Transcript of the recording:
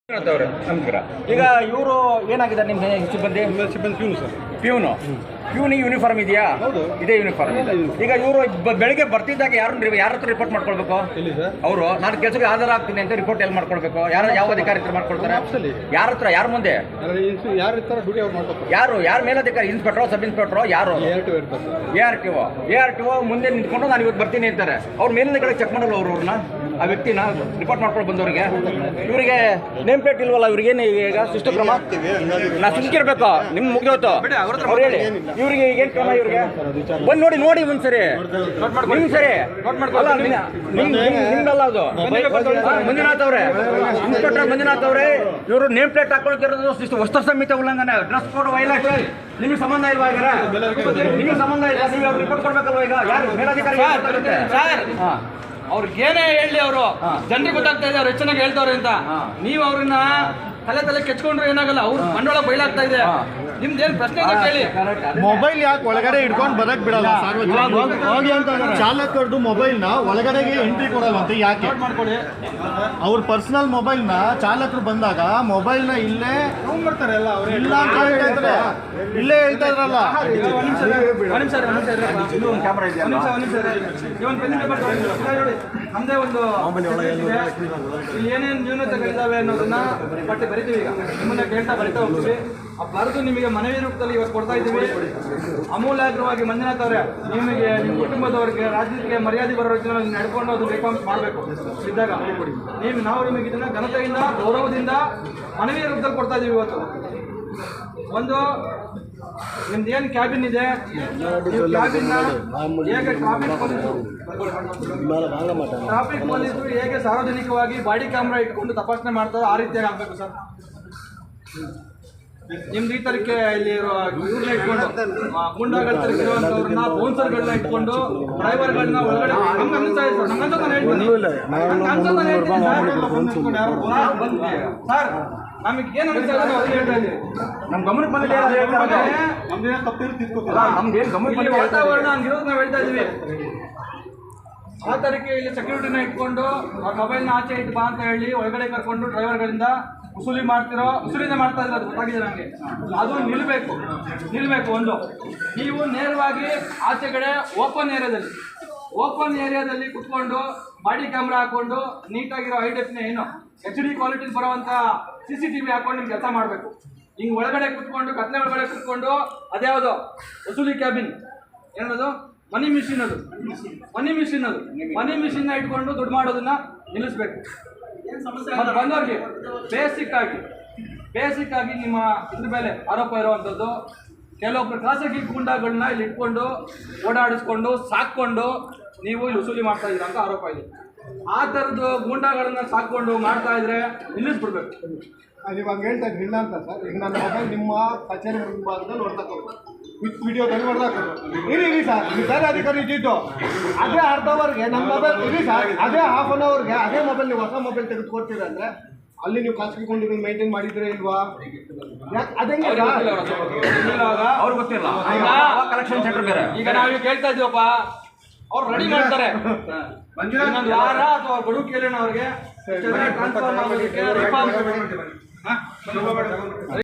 ನಮಸ್ಕಾರ. ಈಗ ಇವರು ಏನಾಗಿದೆ ನಿಮ್ಮ ಸಿಬ್ಬಂದಿ? ಪ್ಯೂನು ಸರ್. ಪ್ಯೂನಿಗೆ ಯೂನಿಫಾರ್ಮ್ ಇದೆಯಾ? ಹೌದು, ಇದೇ ಯೂನಿಫಾರ್ಮ್ ಇದೆ. ಈಗ ಇವರು ಬೆಳಗ್ಗೆ ಬರ್ತಿದ್ದಾಗ ಯಾರ ಹತ್ರ ರಿಪೋರ್ಟ್ ಮಾಡ್ಕೊಳ್ಬೇಕು? ಅವರು ನಾನು ಕೆಲಸಕ್ಕೆ ಹಾಜರು ಆಗ್ತೀನಿ ಅಂತ ರಿಪೋರ್ಟ್ ಎಲ್ಲಿ ಮಾಡ್ಕೊಳ್ಬೇಕು? ಯಾವ ಅಧಿಕಾರಿ ಹತ್ರ ಮಾಡ್ಕೊಳ್ತಾರೆ? ಯಾರ ಹತ್ರ? ಯಾರ ಮುಂದೆ? ಯಾರ ಮೇಲಧಿಕಾರಿ? ಇನ್ಸ್ಪೆಕ್ಟ್ರೋ, ಸಬ್ ಇನ್ಸ್ಪೆಕ್ಟ್ರೋ, ಯಾರು? ARTO ಮುಂದೆ ನಿಂತ್ಕೊಂಡು ನಾನು ಇವತ್ತು ಬರ್ತೀನಿ ಅಂತಾರೆ. ಅವ್ರ ಮೇಲಿನ ಕಡೆ ಚೆಕ್ ಮಾಡಲ್ಲ ಅವ್ರನ್ನ, ಆ ವ್ಯಕ್ತಿನ ರಿಪೋರ್ಟ್ ಮಾಡ್ಕೊಂಡು ಬಂದವ್ರಿಗೆ. ಇವರಿಗೆ ನೇಮ್ ಪ್ಲೇಟ್ ಇಲ್ವಲ್ಲ, ಇವ್ರಿಗೇನು ಈಗ ಶಿಸ್ತು ಕ್ರಮ? ನಾ ಸುಮ್ಕಿರ್ಬೇಕು, ನಿಮ್ಗೆ ಮುಗಿದೋತು ಅವ್ರು ಹೇಳಿ. ಇವ್ರಿಗೆ ಏನು ಕ್ರಮ? ಇವ್ರಿಗೆ ಬಂದು ನೋಡಿ ಒಂದ್ಸರಿ ಸರಿ ಅಲ್ಲ ನಿಮ್ದಲ್ಲ ಅದು. ಮಂಜುನಾಥ್ ಅವರೇ, ಇನ್ಸ್ಪೆಕ್ಟರ್ ಮಂಜುನಾಥ್ ಅವರೇ, ಇವರು ನೇಮ್ ಪ್ಲೇಟ್ ಹಾಕೊಳ್ತಿರೋದು ವಸ್ತ್ರ ಸಂಹಿತೆ ಉಲ್ಲಂಘನೆ, ಡ್ರೆಸ್ ಕೋಡ್ ವೈಲೇಷನ್. ನಿಮಗೆ ಸಂಬಂಧ ಇಲ್ವಾ? ಈಗ ನಿಮಗೆ ಸಂಬಂಧ ಇಲ್ಲ, ನೀವು ಅವ್ರು ರಿಪೋರ್ಟ್ ಕೊಡ್ಬೇಕಲ್ವ? ಈಗ ಯಾರು ಮೇಲಾಧಿಕಾರಿ? ಅವ್ರಿಗೇನೇ ಹೇಳಿ, ಅವರು ಜನರಿಗೆ ಗೊತ್ತಾಗ್ತಾ ಇದೆ ಅವ್ರು ಹೆಚ್ಚಿನಾಗಿ ಹೇಳ್ತವ್ರೆ ಅಂತ. ನೀವು ಅವ್ರನ್ನ ತಲೆ ಕೆಚ್ಕೊಂಡ್ರೆ ಏನಾಗಲ್ಲ, ಅವ್ರು ಬಂಡವಾಳ ಬಯಲಾಗ್ತಾ ಇದೆ. ನಿಮ್ದೇನು ಪ್ರಶ್ನೆ ಇದೆ ಕೇಳಿ. ಮೊಬೈಲ್ ಯಾಕೆ ಒಳಗಡೆ ಇಟ್ಕೊಂಡು ಬರಕ್ ಬಿಡಲ್ಲ? ಚಾಲಕರದು ಮೊಬೈಲ್ನ ಒಳಗಡೆಗೆ ಎಂಟ್ರಿ ಕೊಡಲ್ಲ ಅಂತ ಯಾಕೆ? ಅವ್ರ ಪರ್ಸನಲ್ ಮೊಬೈಲ್ನ ಚಾಲಕರು ಬಂದಾಗ ಮೊಬೈಲ್ನ ಇಲ್ಲೇ ಮಾಡ್ತಾರೆ ಎಲ್ಲ. ಇಲ್ಲ ಅಂತ ಹೇಳ್ತಾ ಇಲ್ಲೇ ಹೇಳ್ತಾ ಇದ್ರಲ್ಲ. ನಮ್ದೇ ಒಂದು ಇಲ್ಲಿ ಏನೇನು ನ್ಯೂನತೆಗಳಿದ್ದಾವೆ ಅನ್ನೋದನ್ನ ಪಟ್ಟಿ ಬರಿತೀವಿ. ಈಗ ನಿಮ್ಮನ್ನ ಕೇಳ್ತಾ ಬರಿತಾ ಹೋಗ್ತೀವಿ. ಆ ಬರೆದು ನಿಮಗೆ ಮನವಿ ರೂಪದಲ್ಲಿ ಇವತ್ತು ಕೊಡ್ತಾ ಇದ್ದೀವಿ. ಅಮೂಲಾಗ್ರವಾಗಿ ಮಂಜುನಾಥ್ ಅವರೇ, ನಿಮಗೆ ನಿಮ್ಮ ಕುಟುಂಬದವರಿಗೆ ರಾಜ್ಯಕ್ಕೆ ಮರ್ಯಾದೆ ಬರೋ ರೀತಿಯಲ್ಲಿ ನಡ್ಕೊಂಡು ಅದು ರಿಫಾರ್ಮ್ಸ್ ಮಾಡಬೇಕು. ಇದ್ದಾಗ ನಾವು ನಿಮಗೆ ಇದನ್ನ ಘನತೆಯಿಂದ ಗೌರವದಿಂದ ಮನವಿ ರೂಪದಲ್ಲಿ ಕೊಡ್ತಾ ಇದ್ದೀವಿ. ಇವತ್ತು ಒಂದು ನಿಮ್ದು ಏನು ಕ್ಯಾಬಿನ್ ಇದೆ, ಕ್ಯಾಬಿನ್ನ ಹೇಗೆ ಟ್ರಾಫಿಕ್ ಪೊಲೀಸರು ಹೇಗೆ ಸಾರ್ವಜನಿಕವಾಗಿ ಬಾಡಿ ಕ್ಯಾಮ್ರಾ ಇಟ್ಕೊಂಡು ತಪಾಸಣೆ ಮಾಡ್ತಾರೆ, ಆ ರೀತಿಯಾಗಿ ಆಗಬೇಕು ಸರ್. ನಿಮ್ದು ಈ ತರಕ್ಕೆ ಇಲ್ಲಿ ಇವ್ರನ್ನ ಇಟ್ಕೊಂಡು ಗುಂಡಾಗಳ ತರಕ್ಕೆ ಇರುವಂತವ್ರನ್ನ, ಬೌನ್ಸರ್ಗಳನ್ನ ಇಟ್ಕೊಂಡು ಡ್ರೈವರ್ಗಳನ್ನ ಒಳಗಡೆ ನಮ್ಗೆ ಅನಿಸ್ತಾ ಇದೆ ಸರ್. ನಮ್ಗಂತ ನಾನು ಹೇಳ್ತೀನಿ ಸರ್, ನಮಗೆ ಏನು ಅನಿಸ್ತಾ ಇದೆ ಅದನ್ನ ಹೇಳ್ತಾ ಇದ್ದೀವಿ. ನಮ್ಮ ಗಮನಕ್ಕೆ ಬಂದಿದೆ ವಾತಾವರಣ ಹಂಗಿರೋದು ನಾವು ಹೇಳ್ತಾ ಇದ್ದೀವಿ. ಆ ತರಕ್ಕೆ ಇಲ್ಲಿ ಸೆಕ್ಯೂರಿಟಿನ ಇಟ್ಕೊಂಡು ಆ ಮೊಬೈಲ್ನ ಆಚೆ ಇಟ್ಟು ಬಾ ಅಂತ ಹೇಳಿ ಒಳಗಡೆ ಕರ್ಕೊಂಡು ಡ್ರೈವರ್ಗಳಿಂದ ವಸೂಲಿನೇ ಮಾಡ್ತಾ ಇದ್ದಾರೆ. ಅದು ಗೊತ್ತಾಗಿದೆ ನನಗೆ. ಅದು ನಿಲ್ಲಬೇಕು. ಒಂದು ನೀವು ನೇರವಾಗಿ ಆಚೆಗಡೆ ಓಪನ್ ಏರಿಯಾದಲ್ಲಿ ಕುತ್ಕೊಂಡು ಬಾಡಿ ಕ್ಯಾಮ್ರಾ ಹಾಕೊಂಡು ನೀಟಾಗಿರೋ ಹೈಡೆಫ್ನ ಏನು HD ಕ್ವಾಲಿಟಿಲಿ ಬರುವಂಥ CCTV ಹಾಕೊಂಡು ನಿಮ್ಗೆ ಕೆಲಸ ಮಾಡಬೇಕು. ಹಿಂಗೆ ಒಳಗಡೆ ಕುತ್ಕೊಂಡು ಕತ್ಲೆ ಒಳಗಡೆ ಕುತ್ಕೊಂಡು ಅದ್ಯಾವುದು ವಸೂಲಿ ಕ್ಯಾಬಿನ್ ಏನದು ಮನಿ ಮಿಷಿನ್ ನ ಇಟ್ಕೊಂಡು ದುಡ್ಡು ಮಾಡೋದನ್ನ ನಿಲ್ಲಿಸ್ಬೇಕು. ಮತ್ತು ಬಂದವ್ರಿಗೆ ಬೇಸಿಕ್ ಆಗಿ ನಿಮ್ಮ ಇದ್ರ ಮೇಲೆ ಆರೋಪ ಇರುವಂಥದ್ದು, ಕೆಲವೊಬ್ಬರು ಖಾಸಗಿ ಗೂಂಡಾಗಳನ್ನ ಇಲ್ಲಿ ಇಟ್ಕೊಂಡು ಓಡಾಡಿಸ್ಕೊಂಡು ಸಾಕೊಂಡು ನೀವು ಇಲ್ಲಿ ವಸೂಲಿ ಮಾಡ್ತಾ ಇದ್ದೀರಾ ಅಂತ ಆರೋಪ ಇದೆ. ಆ ಥರದ್ದು ಗೂಂಡಾಗಳನ್ನ ಸಾಕೊಂಡು ಮಾಡ್ತಾ ಇದ್ರೆ ನಿಲ್ಲಿಸ್ಬಿಡ್ಬೇಕು. ನೀವು ಹಂಗೆ ಹೇಳ್ತಾ ಇದ್ರಿ ಇಲ್ಲ ಅಂತ ಸರ್. ಈಗ ನನ್ನ ಮೊಬೈಲ್ ನಿಮ್ಮ ಕಚೇರಿ ಮುಂಭಾಗದಲ್ಲಿ ಹೊಡೆದಾಕೋದು, ವಿತ್ ವಿಡಿಯೋದಲ್ಲಿ ಹೊಡೆದಾಕೋದು. ಇರಿ ಸರ್, ಬೇರೆ ಅಧಿಕಾರಿ ಇದ್ದಿದ್ದು ಅದೇ ಅರ್ಧ ಅವರ್ಗೆ ನಮ್ಮ ಮೊಬೈಲ್ ಇರಿ ಸರ್, ಅದೇ ಹಾಫ್ ಅನ್ ಅವರ್ಗೆ ಅದೇ ಮೊಬೈಲ್ ನೀವು ಹೊಸ ಮೊಬೈಲ್ ತೆಗೆದುಕೊಡ್ತೀರ ಅಂದರೆ ಅಲ್ಲಿ ನೀವು ಖಾಸಗಿ ಕೊಂಡಿದ್ದು ಮೇಂಟೈನ್ ಮಾಡಿದ್ರೆ ಇಲ್ವಾ? ಅದಂಗೆ ಅವ್ರಿಗೆ ಗೊತ್ತಿಲ್ಲ. ಕಲೆಕ್ಷನ್ ಸೆಂಟರ್ ಬೇರೆ. ಈಗ ನಾವು ಕೇಳ್ತಾ ಇದ್ದೀವಪ್ಪ, ಅವ್ರು ರೆಡಿ ಮಾಡ್ತಾರೆ. ಇನ್ನೊಂದು ವಾರ ಅಥವಾ ಗಡುವು ಕೇಳೋಣ ಅವ್ರಿಗೆ ಟ್ರಾನ್ಸ್ಫರ್ ಮಾಡೋದಕ್ಕೆ